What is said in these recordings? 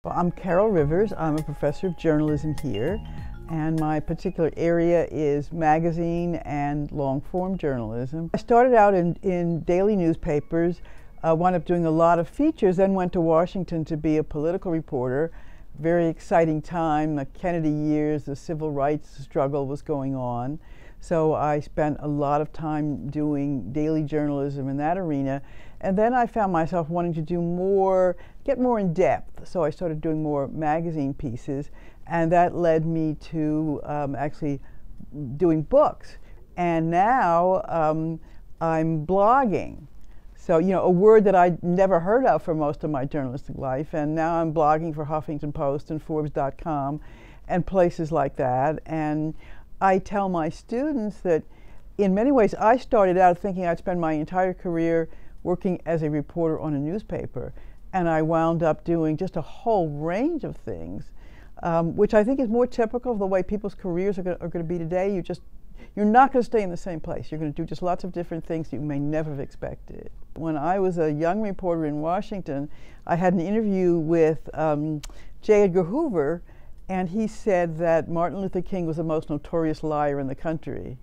Well, I'm Caryl Rivers. I'm a professor of journalism here, and my particular area is magazine and long-form journalism. I started out in daily newspapers, wound up doing a lot of features, then went to Washington to be a political reporter. Very exciting time, the Kennedy years, the civil rights struggle was going on. So I spent a lot of time doing daily journalism in that arena. And then I found myself wanting to do more, get more in depth. So I started doing more magazine pieces, and that led me to actually doing books. And now I'm blogging. So, you know, a word that I'd never heard of for most of my journalistic life, and now I'm blogging for Huffington Post and Forbes.com and places like that. And I tell my students that in many ways I started out thinking I'd spend my entire career working as a reporter on a newspaper, and I wound up doing just a whole range of things, which I think is more typical of the way people's careers are going to be today. You're not going to stay in the same place. You're going to do just lots of different things you may never have expected. When I was a young reporter in Washington, I had an interview with J. Edgar Hoover, and he said that Martin Luther King was the most notorious liar in the country.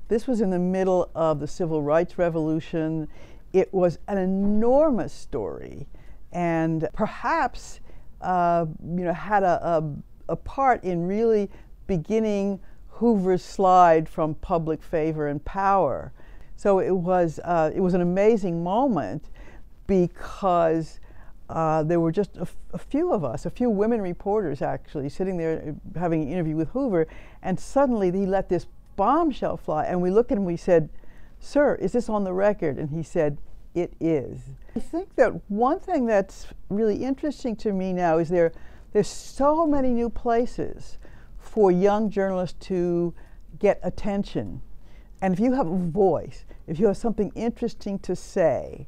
This was in the middle of the Civil Rights Revolution. It was an enormous story, and perhaps had a part in really beginning Hoover's slide from public favor and power. So it was an amazing moment because there were just a few of us, a few women reporters actually, sitting there having an interview with Hoover, and suddenly he let this bombshell fly, and we looked at him and we said, "Sir, is this on the record?" And he said, "It is." I think that one thing that's really interesting to me now is there's so many new places for young journalists to get attention. And if you have a voice, if you have something interesting to say,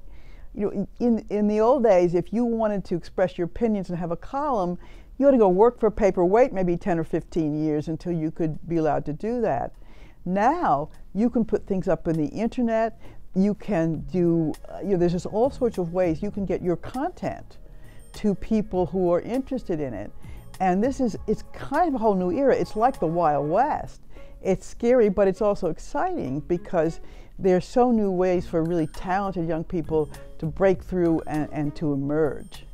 you know, in the old days, if you wanted to express your opinions and have a column, you had to go work for a paper, wait maybe 10 or 15 years until you could be allowed to do that. Now, you can put things up on the internet. You can do, there's just all sorts of ways you can get your content to people who are interested in it. And it's kind of a whole new era. It's like the Wild West. It's scary, but it's also exciting because there's so new ways for really talented young people to break through and to emerge.